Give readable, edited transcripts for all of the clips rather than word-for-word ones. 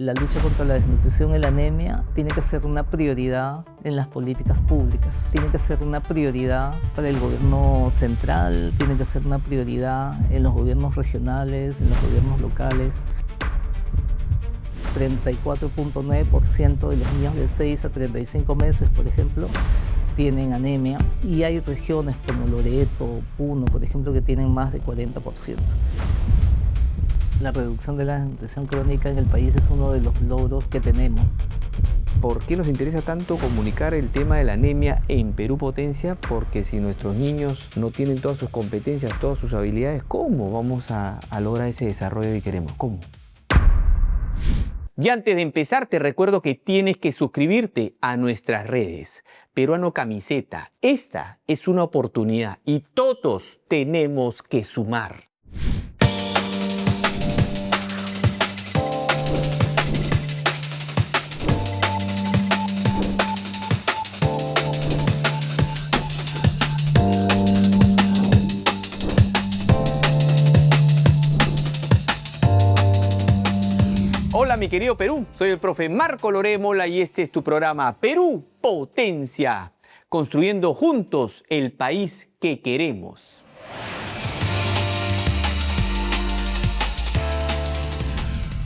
La lucha contra la desnutrición y la anemia tiene que ser una prioridad en las políticas públicas, tiene que ser una prioridad para el gobierno central, tiene que ser una prioridad en los gobiernos regionales, en los gobiernos locales. 34.9% de los niños de 6 a 35 meses, por ejemplo, tienen anemia, y hay regiones como Loreto, Puno, por ejemplo, que tienen más de 40%. La reducción de la desnutrición crónica en el país es uno de los logros que tenemos. ¿Por qué nos interesa tanto comunicar el tema de la anemia en Perú Potencia? Porque si nuestros niños no tienen todas sus competencias, todas sus habilidades, ¿cómo vamos a lograr ese desarrollo que queremos? ¿Cómo? Y antes de empezar, te recuerdo que tienes que suscribirte a nuestras redes. Peruano Camiseta, esta es una oportunidad y todos tenemos que sumar. Hola mi querido Perú, soy el profe Marco Lorémola y este es tu programa Perú Potencia, construyendo juntos el país que queremos.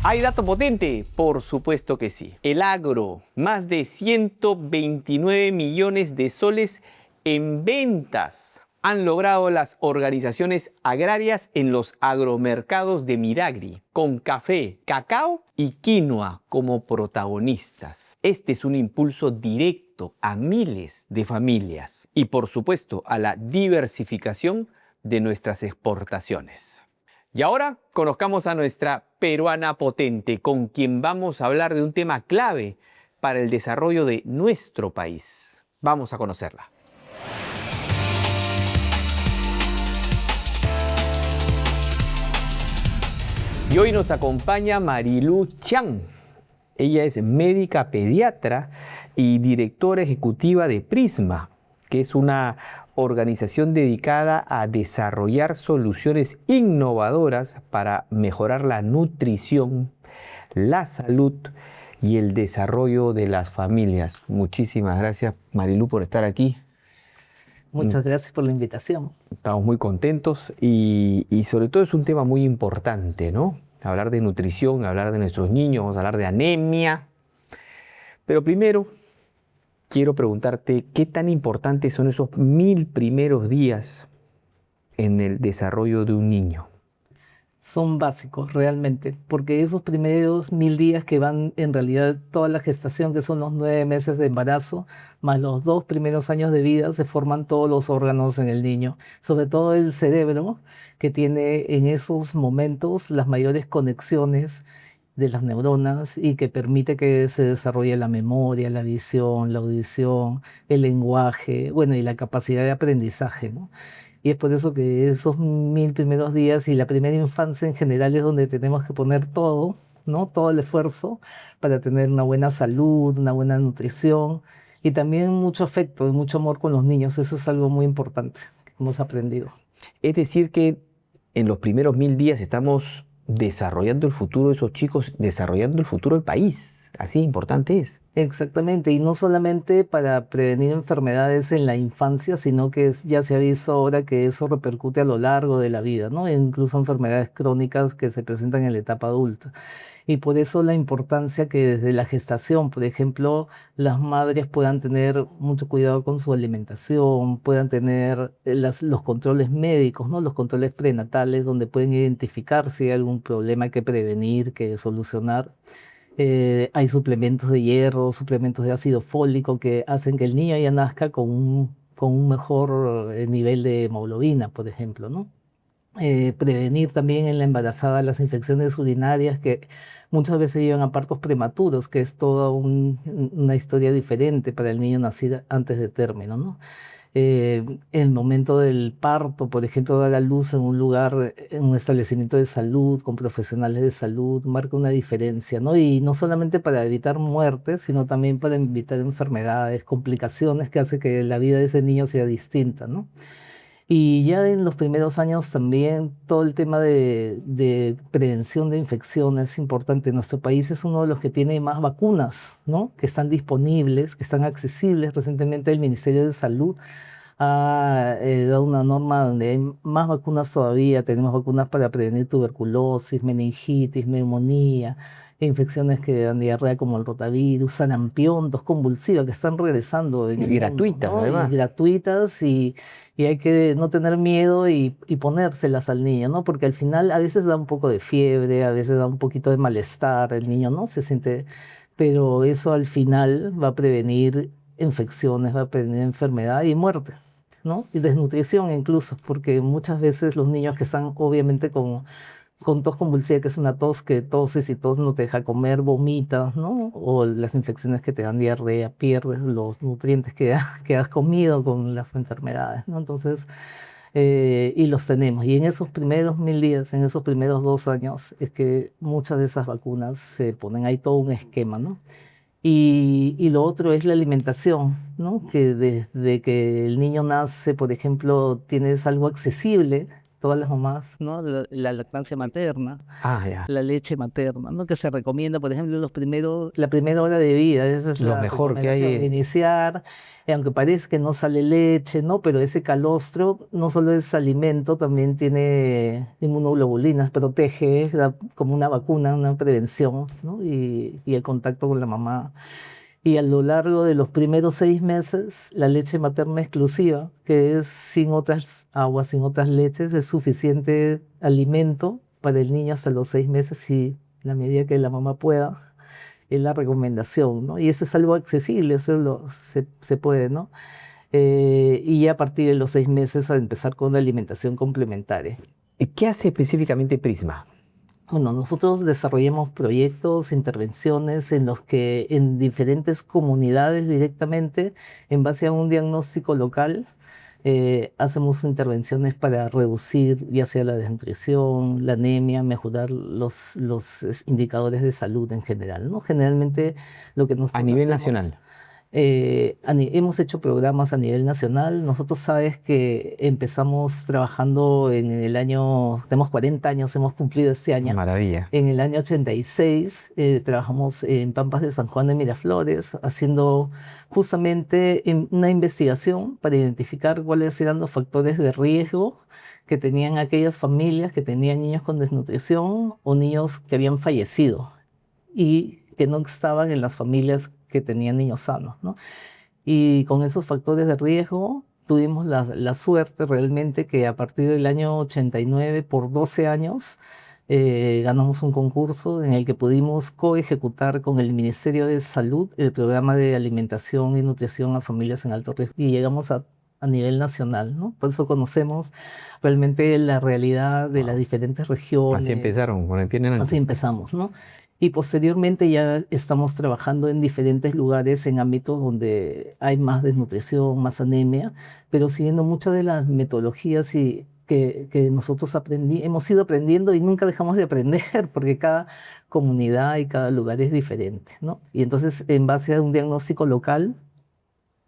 ¿Hay dato potente? Por supuesto que sí. El agro, más de 129 millones de soles en ventas han logrado las organizaciones agrarias en los agromercados de Miragri, con café, cacao y quinoa como protagonistas. Este es un impulso directo a miles de familias y, por supuesto, a la diversificación de nuestras exportaciones. Y ahora conozcamos a nuestra peruana potente, con quien vamos a hablar de un tema clave para el desarrollo de nuestro país. Vamos a conocerla. Y hoy nos acompaña Marilú Chang. Ella es médica pediatra y directora ejecutiva de Prisma, que es una organización dedicada a desarrollar soluciones innovadoras para mejorar la nutrición, la salud y el desarrollo de las familias. Muchísimas gracias, Marilú, por estar aquí. Muchas gracias por la invitación. Estamos muy contentos y sobre todo es un tema muy importante, ¿no? Hablar de nutrición, hablar de nuestros niños, vamos a hablar de anemia. Pero primero quiero preguntarte, ¿qué tan importantes son esos 1000 primeros días en el desarrollo de un niño? Son básicos realmente, porque esos primeros 1000 días que van en realidad toda la gestación, que son los 9 meses de embarazo, más los 2 primeros años de vida, se forman todos los órganos en el niño, sobre todo el cerebro, que tiene en esos momentos las mayores conexiones de las neuronas y que permite que se desarrolle la memoria, la visión, la audición, el lenguaje, bueno, y la capacidad de aprendizaje, ¿no? Y es por eso que esos 1000 primeros días y la primera infancia en general es donde tenemos que poner todo, ¿no? Todo el esfuerzo para tener una buena salud, una buena nutrición y también mucho afecto y mucho amor con los niños. Eso es algo muy importante que hemos aprendido. Es decir que en los primeros 1000 días estamos desarrollando el futuro de esos chicos, desarrollando el futuro del país. Así de importante es. Exactamente, y no solamente para prevenir enfermedades en la infancia, sino que ya se ha visto ahora que eso repercute a lo largo de la vida, ¿no? E incluso enfermedades crónicas que se presentan en la etapa adulta. Y por eso la importancia que desde la gestación, por ejemplo, las madres puedan tener mucho cuidado con su alimentación, puedan tener los controles médicos, ¿no? Los controles prenatales, donde pueden identificar si hay algún problema que prevenir, que solucionar. Hay suplementos de hierro, suplementos de ácido fólico que hacen que el niño ya nazca con un mejor nivel de hemoglobina, por ejemplo, ¿no? Prevenir también en la embarazada las infecciones urinarias que muchas veces llevan a partos prematuros, que es toda una historia diferente para el niño nacido antes de término, ¿no? El momento del parto, por ejemplo, dar a luz en un lugar, en un establecimiento de salud, con profesionales de salud, marca una diferencia, ¿no? Y no solamente para evitar muertes, sino también para evitar enfermedades, complicaciones que hace que la vida de ese niño sea distinta, ¿no? Y ya en los primeros años también todo el tema de prevención de infecciones es importante. Nuestro país es uno de los que tiene más vacunas, ¿no? Que están disponibles, que están accesibles. Recientemente el Ministerio de Salud ha dado una norma donde hay más vacunas todavía. Tenemos vacunas para prevenir tuberculosis, meningitis, neumonía, infecciones que dan diarrea como el rotavirus, sarampión, tos convulsiva, que están regresando en Y el mundo, gratuitas, ¿no? Y además. gratuitas y hay que no tener miedo y ponérselas al niño, ¿no? Porque al final a veces da un poco de fiebre, a veces da un poquito de malestar, el niño, ¿no? Se siente, pero eso al final va a prevenir infecciones, va a prevenir enfermedad y muerte, ¿no? Y desnutrición incluso, porque muchas veces los niños que están obviamente con tos convulsiva, que es una tos que toses y tos no te deja comer, vomitas, ¿no? O las infecciones que te dan diarrea, pierdes los nutrientes que has comido con las enfermedades, ¿no? Entonces, y los tenemos. Y en esos primeros 1000 días, en esos primeros 2 años, es que muchas de esas vacunas se ponen ahí todo un esquema, ¿no? Y lo otro es la alimentación, ¿no? Que desde que el niño nace, por ejemplo, tienes algo accesible, todas las mamás, ¿no? La lactancia materna, Ah, ya. la leche materna, ¿no? Que se recomienda, por ejemplo, la primera hora de vida, esa es Lo la mejor que recomendación, hay. iniciar, aunque parece que no sale leche, ¿no? Pero ese calostro no solo es alimento, también tiene inmunoglobulinas, protege, da como una vacuna, una prevención, ¿no? Y el contacto con la mamá. Y a lo largo de los primeros 6 meses, la leche materna exclusiva, que es sin otras aguas, sin otras leches, es suficiente alimento para el niño hasta los 6 meses y la medida que la mamá pueda, es la recomendación, ¿no? Y eso es algo accesible, se puede, ¿no? Y ya a partir de los 6 meses a empezar con la alimentación complementaria. ¿Qué hace específicamente Prisma? Bueno, nosotros desarrollamos proyectos, intervenciones en los que en diferentes comunidades directamente, en base a un diagnóstico local, hacemos intervenciones para reducir ya sea la desnutrición, la anemia, mejorar los indicadores de salud en general, ¿no? Generalmente lo que A nosotros nivel hacemos, nacional. hemos hecho programas a nivel nacional. Nosotros sabes que empezamos trabajando en el año, tenemos 40 años, hemos cumplido este año. Maravilla. En el año 86 trabajamos en Pampas de San Juan de Miraflores, haciendo justamente una investigación para identificar cuáles eran los factores de riesgo que tenían aquellas familias que tenían niños con desnutrición o niños que habían fallecido y que no estaban en las familias que tenían niños sanos, ¿no? Y con esos factores de riesgo tuvimos la suerte realmente que a partir del año 89, por 12 años, ganamos un concurso en el que pudimos coejecutar con el Ministerio de Salud el programa de alimentación y nutrición a familias en alto riesgo y llegamos a nivel nacional, ¿no? Por eso conocemos realmente la realidad de las Wow. diferentes Así regiones. empezaron, con el pie en Así delante. empezamos, ¿no? Y posteriormente ya estamos trabajando en diferentes lugares, en ámbitos donde hay más desnutrición, más anemia, pero siguiendo muchas de las metodologías que nosotros hemos ido aprendiendo y nunca dejamos de aprender, porque cada comunidad y cada lugar es diferente, ¿no? Y entonces, en base a un diagnóstico local,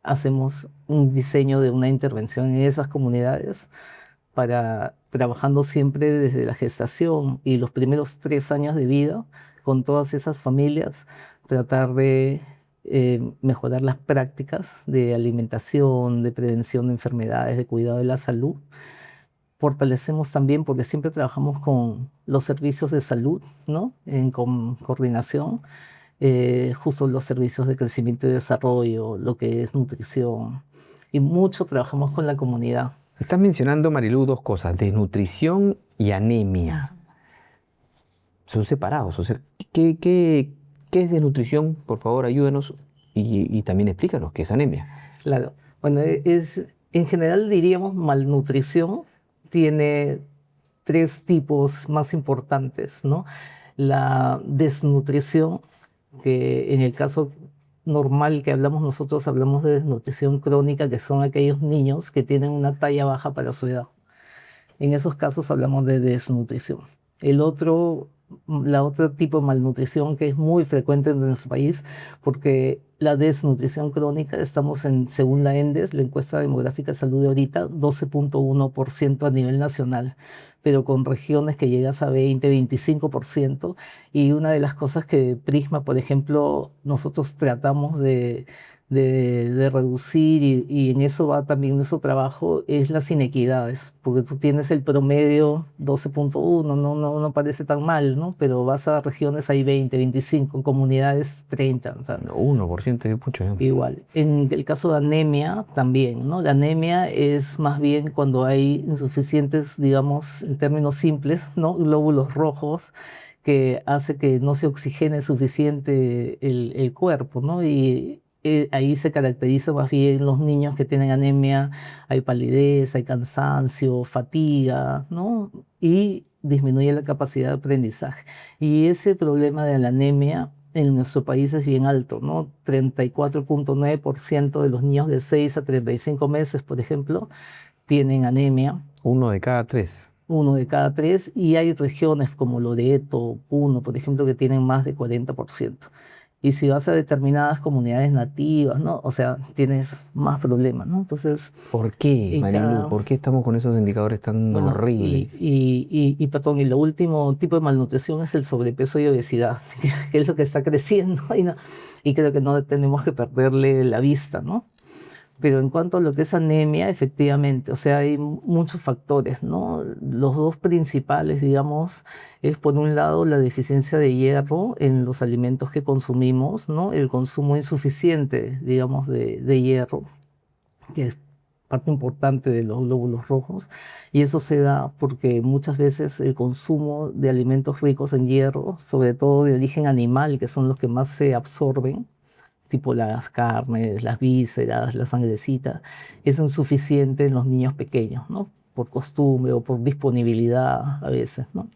hacemos un diseño de una intervención en esas comunidades para trabajando siempre desde la gestación y los primeros 3 años de vida con todas esas familias, tratar de mejorar las prácticas de alimentación, de prevención de enfermedades, de cuidado de la salud. Fortalecemos también, porque siempre trabajamos con los servicios de salud, ¿no? En coordinación, justo los servicios de crecimiento y desarrollo, lo que es nutrición, y mucho trabajamos con la comunidad. Estás mencionando, Marilú, dos cosas, desnutrición y anemia. Son separados. O sea, ¿qué es desnutrición? Por favor, ayúdanos y también explícanos qué es anemia. Claro. Bueno, en general diríamos malnutrición tiene 3 tipos más importantes, ¿no? La desnutrición, que en el caso normal que hablamos nosotros, hablamos de desnutrición crónica, que son aquellos niños que tienen una talla baja para su edad. En esos casos hablamos de desnutrición. La otra tipo de malnutrición que es muy frecuente en nuestro país, porque la desnutrición crónica, estamos en, según la ENDES, la encuesta demográfica de salud de ahorita, 12.1% a nivel nacional, pero con regiones que llegas a 20, 25%. Y una de las cosas que Prisma, por ejemplo, nosotros tratamos de reducir, y en eso va también nuestro trabajo, es las inequidades, porque tú tienes el promedio 12.1, no parece tan mal, ¿no? Pero vas a regiones, hay 20, 25, comunidades 30, o sea, No, 1% es mucho. igual. En el caso de anemia también, ¿no? La anemia es más bien cuando hay insuficientes, digamos, en términos simples, ¿no? Glóbulos rojos, que hace que no se oxigene suficiente el cuerpo, ¿no? Y ahí se caracteriza más bien los niños que tienen anemia, hay palidez, hay cansancio, fatiga, ¿no? Y disminuye la capacidad de aprendizaje. Y ese problema de la anemia en nuestro país es bien alto, ¿no? 34.9% de los niños de 6 a 35 meses, por ejemplo, tienen anemia. 1 de cada 3. Uno de cada tres, y hay regiones como Loreto, Puno, por ejemplo, que tienen más de 40%. Y si vas a determinadas comunidades nativas, ¿no? O sea, tienes más problemas, ¿no? Entonces, ¿Por qué, en Marilu? cada, ¿Por qué estamos con esos indicadores tan bueno, horribles? perdón, y lo último tipo de malnutrición es el sobrepeso y obesidad, que es lo que está creciendo, y creo que no tenemos que perderle la vista, ¿no? Pero en cuanto a lo que es anemia, efectivamente, o sea, hay muchos factores, ¿no? Los dos principales, digamos, es por un lado la deficiencia de hierro en los alimentos que consumimos, ¿no? El consumo insuficiente, digamos, de hierro, que es parte importante de los glóbulos rojos, y eso se da porque muchas veces el consumo de alimentos ricos en hierro, sobre todo de origen animal, que son los que más se absorben, tipo las carnes, las vísceras, la sangrecita, es insuficiente en los niños pequeños, ¿no? Por costumbre o por disponibilidad a veces, ¿no?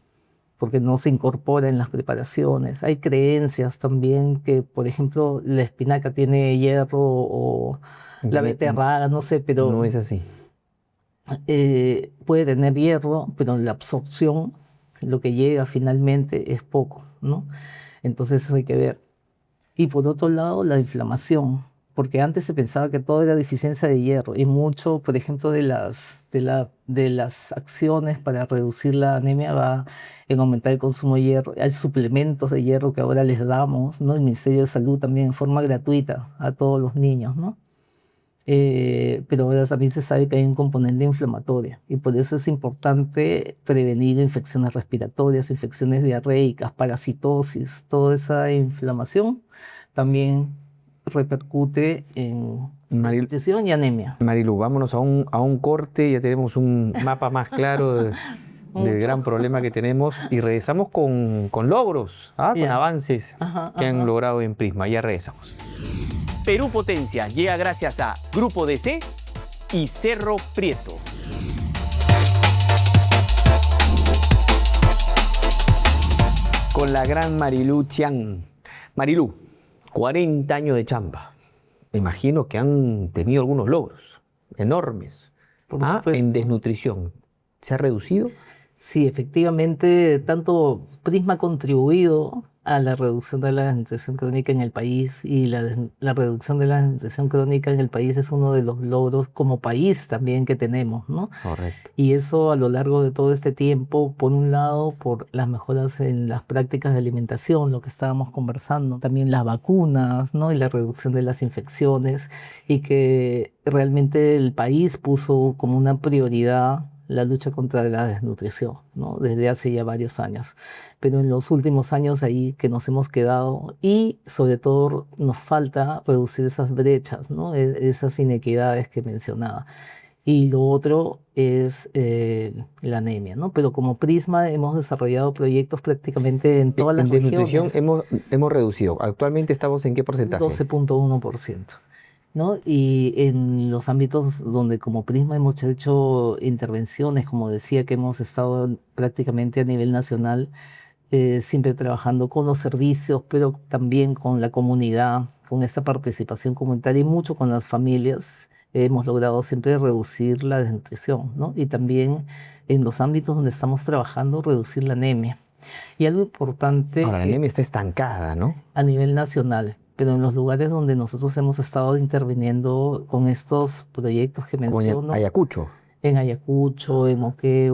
Porque no se incorpora en las preparaciones. Hay creencias también que, por ejemplo, la espinaca tiene hierro o la No, beterraga, no sé, no pero es así. puede tener hierro, pero la absorción, lo que llega finalmente es poco, ¿no? Entonces eso hay que ver. Y por otro lado, la inflamación, porque antes se pensaba que todo era deficiencia de hierro, y mucho, por ejemplo, de las acciones para reducir la anemia va en aumentar el consumo de hierro. Hay suplementos de hierro que ahora les damos, ¿no? El Ministerio de Salud también en forma gratuita a todos los niños, ¿no? Pero ahora también se sabe que hay un componente inflamatorio, y por eso es importante prevenir infecciones respiratorias, infecciones diarreicas, parasitosis. Toda esa inflamación también repercute en Maril- nutrición y anemia. Marilu, vámonos a un corte, ya tenemos un mapa más claro del Mucho. gran problema que tenemos y regresamos con logros, con Ya. avances Ajá, que han ajá. logrado en Prisma. Ya regresamos. Perú Potencia llega gracias a Grupo DC y Cerro Prieto. Con la gran Marilu Chiang. Marilu, 40 años de chamba. Me imagino que han tenido algunos logros enormes. Por En supuesto. desnutrición. ¿Se ha reducido? Sí, efectivamente, tanto Prisma ha contribuido a la reducción de la desnutrición crónica en el país, y la reducción de la desnutrición crónica en el país es uno de los logros como país también que tenemos, ¿no? Correcto. Y eso a lo largo de todo este tiempo, por un lado, por las mejoras en las prácticas de alimentación, lo que estábamos conversando, también las vacunas, ¿no? Y la reducción de las infecciones, y que realmente el país puso como una prioridad la lucha contra la desnutrición, ¿no? Desde hace ya varios años. Pero en los últimos años ahí que nos hemos quedado, y sobre todo nos falta reducir esas brechas, ¿no? Esas inequidades que mencionaba. Y lo otro es la anemia, ¿no? Pero como Prisma hemos desarrollado proyectos prácticamente en todas En las desnutrición regiones, hemos reducido. Actualmente estamos en qué porcentaje. 12.1%, ¿no? Y en los ámbitos donde como Prisma hemos hecho intervenciones, como decía, que hemos estado prácticamente a nivel nacional, siempre trabajando con los servicios, pero también con la comunidad, con esta participación comunitaria, y mucho con las familias, hemos logrado siempre reducir la desnutrición, ¿no? Y también en los ámbitos donde estamos trabajando, reducir la anemia. Y algo importante Ahora, la anemia está estancada, ¿no? a nivel nacional, pero en los lugares donde nosotros hemos estado interviniendo con estos proyectos que Como menciono, Ayacucho. en Ayacucho, en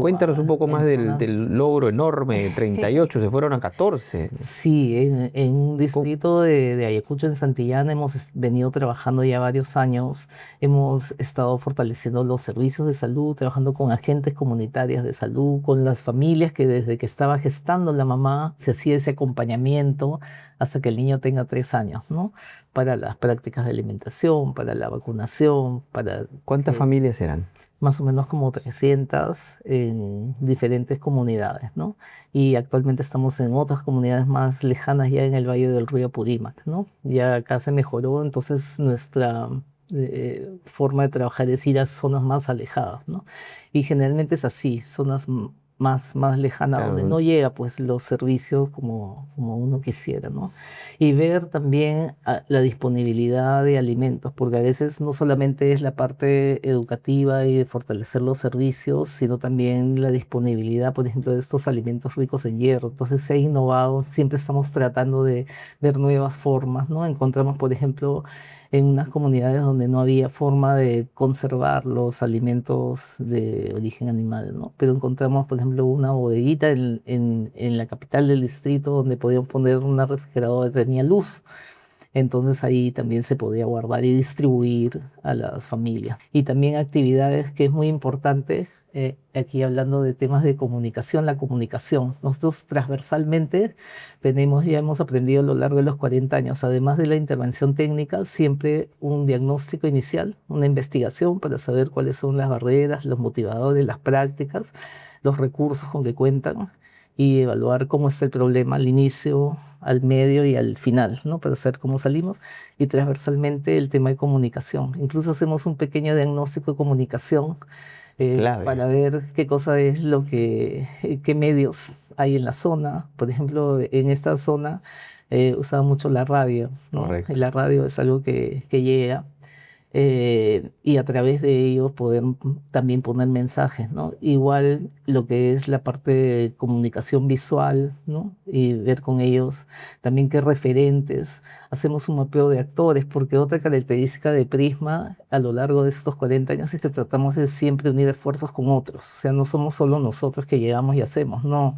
Cuéntanos un Moquegua, poco más en del, zonas. del logro enorme, 38, se fueron a 14. Sí, en un ¿Cómo? distrito de Ayacucho, en Santillana, hemos venido trabajando ya varios años. Hemos estado fortaleciendo los servicios de salud, trabajando con agentes comunitarias de salud, con las familias que desde que estaba gestando la mamá se hacía ese acompañamiento hasta que el niño tenga 3 años, ¿no? Para las prácticas de alimentación, para la vacunación, para ¿Cuántas que familias eran? más o menos como 300 en diferentes comunidades, ¿no? Y actualmente estamos en otras comunidades más lejanas ya en el Valle del Río Apurímac, ¿no? Ya acá se mejoró, entonces nuestra forma de trabajar es ir a zonas más alejadas, ¿no? Y generalmente es así, zonas más lejanas donde Claro, no llega pues los servicios como uno quisiera, ¿no? Y ver también la disponibilidad de alimentos, porque a veces no solamente es la parte educativa y de fortalecer los servicios, sino también la disponibilidad, por ejemplo, de estos alimentos ricos en hierro. Entonces se ha innovado, siempre estamos tratando de ver nuevas formas, ¿no? Encontramos, por ejemplo, en unas comunidades donde no había forma de conservar los alimentos de origen animal, ¿no? Pero encontramos, por ejemplo, una bodeguita en la capital del distrito donde podíamos poner una refrigeradora que tenía luz. Entonces ahí también se podía guardar y distribuir a las familias. Y también actividades que es muy importante, aquí hablando de temas de comunicación, la comunicación. Nosotros transversalmente ya hemos aprendido a lo largo de los 40 años, además de la intervención técnica, siempre un diagnóstico inicial, una investigación para saber cuáles son las barreras, los motivadores, las prácticas, los recursos con que cuentan y evaluar cómo está el problema al inicio, al medio y al final, ¿no? Para saber cómo salimos. Y transversalmente el tema de comunicación. Incluso hacemos un pequeño diagnóstico de comunicación clave. para ver qué cosa es qué medios hay en la zona. Por ejemplo, en esta zona usaba mucho la radio, ¿no? Y Correcto. la radio es algo que llega y a través de ellos poder también poner mensajes, ¿no? Igual lo que es la parte de comunicación visual, ¿no? Y ver con ellos también qué referentes. Hacemos un mapeo de actores, porque otra característica de Prisma a lo largo de estos 40 años es que tratamos de siempre unir esfuerzos con otros. O sea, no somos solo nosotros que llegamos y hacemos, no.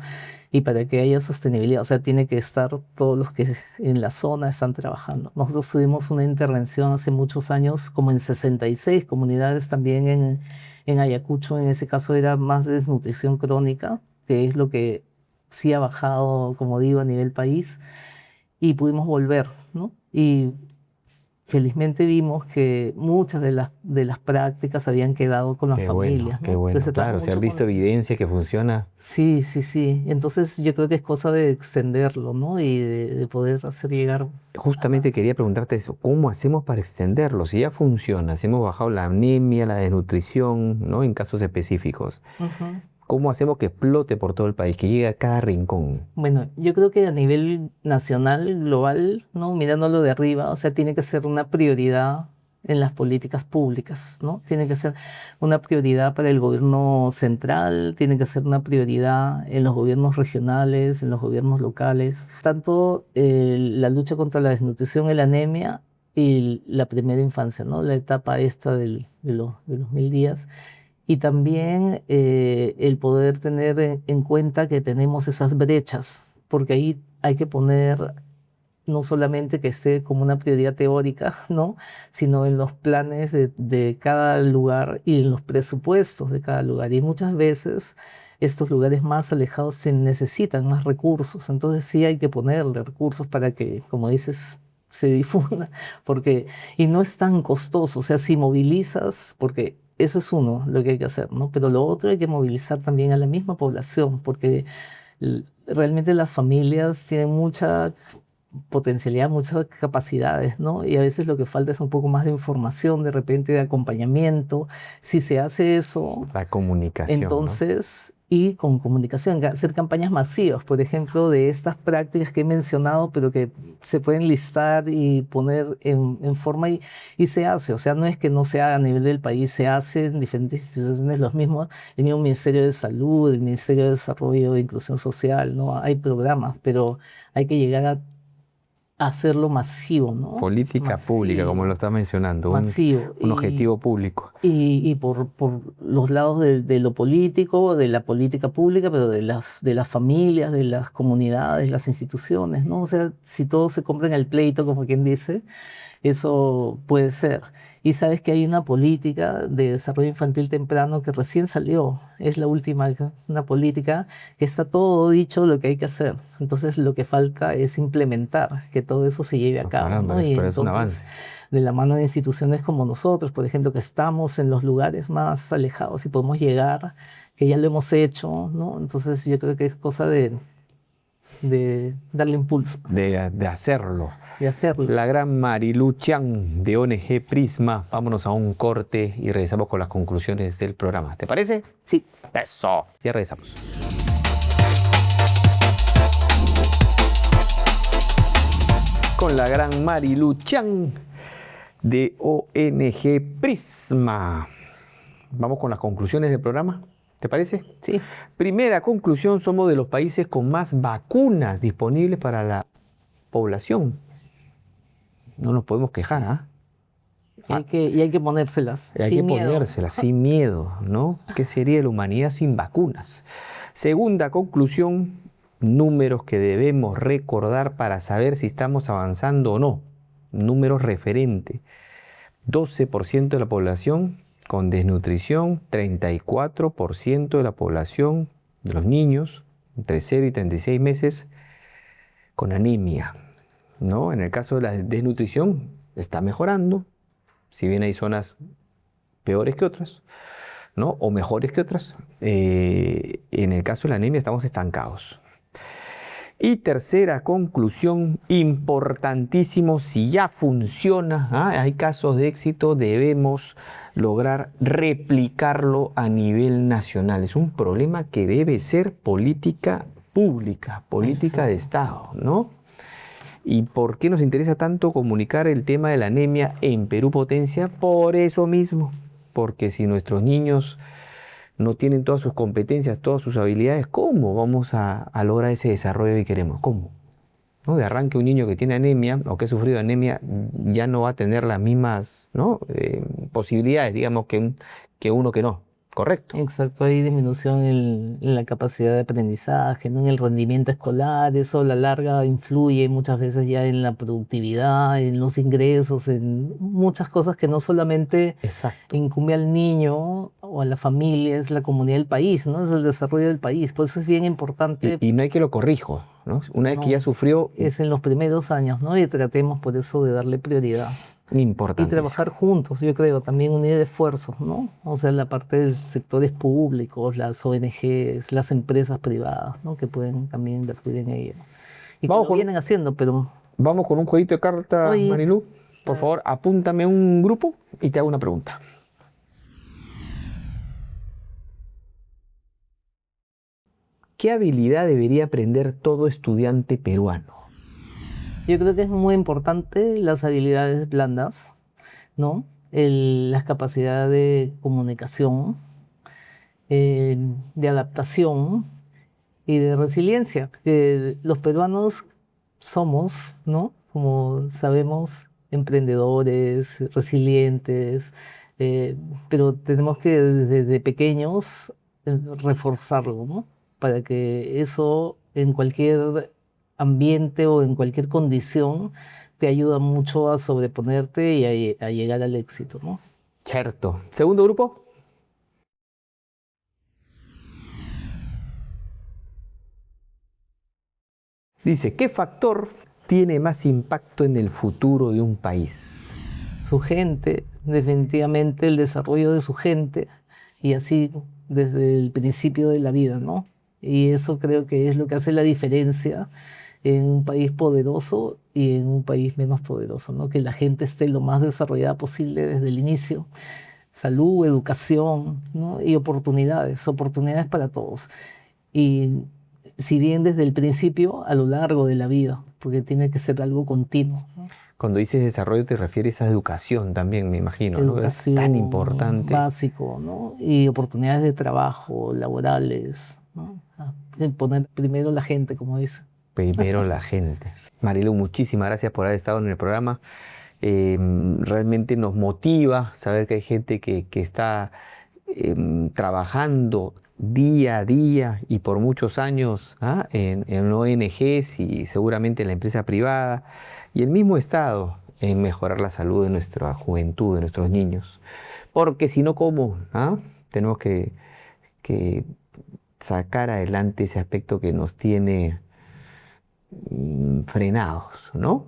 Y para que haya sostenibilidad, o sea, tiene que estar todos los que en la zona están trabajando. Nosotros tuvimos una intervención hace muchos años, como en 66 comunidades también en Ayacucho. En ese caso era más de desnutrición crónica, que es lo que sí ha bajado, como digo, a nivel país, y pudimos volver, ¿no? Y felizmente vimos que muchas de las prácticas habían quedado con las familias, Qué ¿no? Pues bueno. se trabaja Claro, si has mucho visto con. evidencia que funciona. Sí, sí, sí. Entonces yo creo que es cosa de extenderlo, ¿no? Y de poder hacer llegar a Justamente más. quería preguntarte eso, ¿cómo hacemos para extenderlo? Si ya funciona, si hemos bajado la anemia, la desnutrición, ¿no? En casos específicos, Ujú. ¿cómo hacemos que explote por todo el país, que llegue a cada rincón? Bueno, yo creo que a nivel nacional, global, ¿no? Mirándolo de arriba, o sea, tiene que ser una prioridad en las políticas públicas, ¿no? Tiene que ser una prioridad para el gobierno central, tiene que ser una prioridad en los gobiernos regionales, en los gobiernos locales. Tanto la lucha contra la desnutrición y la anemia y la primera infancia, ¿no? La etapa esta de los 1000 días. Y también el poder tener en cuenta que tenemos esas brechas, porque ahí hay que poner no solamente que esté como una prioridad teórica, ¿no? Sino en los planes de cada lugar y en los presupuestos de cada lugar. Y muchas veces estos lugares más alejados se necesitan más recursos, entonces sí hay que ponerle recursos para que, como dices, se difunda, porque, y no es tan costoso, o sea, si movilizas, porque eso es uno, lo que hay que hacer, ¿no? Pero lo otro hay que movilizar también a la misma población, porque realmente las familias tienen mucha potencialidad, muchas capacidades, ¿no? Y a veces lo que falta es un poco más de información, de repente de acompañamiento. Si se hace eso, La comunicación, ¿no? entonces, y con comunicación, hacer campañas masivas, por ejemplo, de estas prácticas que he mencionado, pero que se pueden listar y poner en forma y se hace. O sea, no es que no se haga a nivel del país, se hace en diferentes instituciones los mismos, el mismo Ministerio de Salud, el Ministerio de Desarrollo e Inclusión Social, ¿no? Hay programas, pero hay que llegar a hacerlo masivo, ¿no? Política pública, como lo estás mencionando, Masivo. un objetivo público. Y por los lados de lo político, de la política pública, pero de las familias, de las comunidades, las instituciones, ¿no? O sea, si todo se compra en el pleito, como quien dice, eso puede ser. Y sabes que hay una política de desarrollo infantil temprano que recién salió, es la última, una política que está todo dicho lo que hay que hacer. Entonces lo que falta es implementar, que todo eso se lleve a cabo, Caramba, ¿no? Y pero es un entonces, avance. de la mano de instituciones como nosotros, por ejemplo, que estamos en los lugares más alejados y podemos llegar, que ya lo hemos hecho, ¿no? Entonces yo creo que es cosa de darle impulso, De hacerlo. de hacerlo. La gran Marilu Chiang de ONG Prisma. Vámonos a un corte y regresamos con las conclusiones del programa. ¿Te parece? Sí. Eso. Ya regresamos. Con la gran Marilu Chiang de ONG Prisma. Vamos con las conclusiones del programa. ¿Te parece? Sí. Primera conclusión, somos de los países con más vacunas disponibles para la población. No nos podemos quejar, ¿ah? Y hay que ponérselas. Hay sin que miedo. ponérselas sin miedo, ¿no? ¿Qué sería la humanidad sin vacunas? Segunda conclusión, números que debemos recordar para saber si estamos avanzando o no. Números referentes. 12% de la población con desnutrición, 34% de la población de los niños entre 0 y 36 meses con anemia, ¿no? En el caso de la desnutrición está mejorando, si bien hay zonas peores que otras, ¿no? O mejores que otras. En el caso de la anemia estamos estancados. Y tercera conclusión, importantísimo, si ya funciona, hay casos de éxito, debemos lograr replicarlo a nivel nacional. Es un problema que debe ser política pública, política de Estado, ¿no? ¿Y por qué nos interesa tanto comunicar el tema de la anemia en Perú Potencia? Por eso mismo, porque si nuestros niños no tienen todas sus competencias, todas sus habilidades, ¿cómo vamos a lograr ese desarrollo que queremos? ¿Cómo? ¿No? De arranque, un niño que tiene anemia o que ha sufrido anemia ya no va a tener las mismas, ¿no? Posibilidades, digamos, que uno que no. ¿Correcto? Exacto, hay disminución en la capacidad de aprendizaje, ¿no? En el rendimiento escolar, eso a la larga influye muchas veces ya en la productividad, en los ingresos, en muchas cosas que no solamente Exacto. incumbe al niño o a la familia, es la comunidad del país, ¿no? Es el desarrollo del país, por eso es bien importante. Y no hay que lo corrijo, ¿no? Una vez que ya sufrió, es en los primeros años, ¿no? Y tratemos por eso de darle prioridad. importante. Y trabajar juntos, yo creo, también unir esfuerzos, ¿no? O sea, la parte de sectores públicos, las ONGs, las empresas privadas, ¿no? Que pueden también invertir en ello. Y que lo vienen haciendo, pero... Vamos con un jueguito de cartas, Oye. Marilu. Por favor, apúntame un grupo y te hago una pregunta. ¿Qué habilidad debería aprender todo estudiante peruano? Yo creo que es muy importante las habilidades blandas, ¿no? Las capacidades de comunicación, de adaptación y de resiliencia. Que los peruanos somos, ¿no? Como sabemos, emprendedores, resilientes, pero tenemos que desde pequeños reforzarlo, ¿no? Para que eso en cualquier ambiente o en cualquier condición te ayuda mucho a sobreponerte y a llegar al éxito, ¿no? Cierto. Segundo grupo. Dice, ¿qué factor tiene más impacto en el futuro de un país? Su gente, definitivamente el desarrollo de su gente, y así desde el principio de la vida, ¿no? Y eso creo que es lo que hace la diferencia en un país poderoso y en un país menos poderoso, ¿no? Que la gente esté lo más desarrollada posible desde el inicio. Salud, educación, ¿no? Y oportunidades para todos. Y si bien desde el principio, a lo largo de la vida, porque tiene que ser algo continuo, ¿no? Cuando dices desarrollo te refieres a educación también, me imagino, ¿no? Es Educación tan importante. básico, ¿no? Y oportunidades de trabajo, laborales, ¿no? Poner primero la gente, como dice. Primero la gente. Marilu, muchísimas gracias por haber estado en el programa. Realmente nos motiva saber que hay gente que está trabajando día a día y por muchos años en ONGs y seguramente en la empresa privada y el mismo Estado en mejorar la salud de nuestra juventud, de nuestros niños. Porque si no, ¿cómo? Tenemos que sacar adelante ese aspecto que nos tiene frenados, ¿no?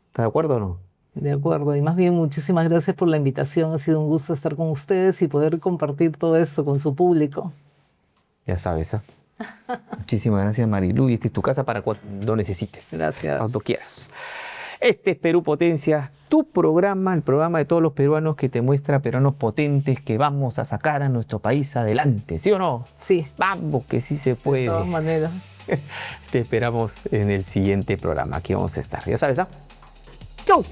¿Estás de acuerdo o no? De acuerdo, y más bien muchísimas gracias por la invitación. Ha sido un gusto estar con ustedes y poder compartir todo esto con su público. Ya sabes, Muchísimas gracias, Marilu. Y esta es tu casa para cuando necesites. Gracias. Cuando quieras. Este es Perú Potencia, tu programa, el programa de todos los peruanos que te muestra peruanos potentes que vamos a sacar a nuestro país adelante, ¿sí o no? Sí. Vamos, que sí se puede. De todas maneras. Te esperamos en el siguiente programa. Aquí vamos a estar. Ya sabes, ¡Chau!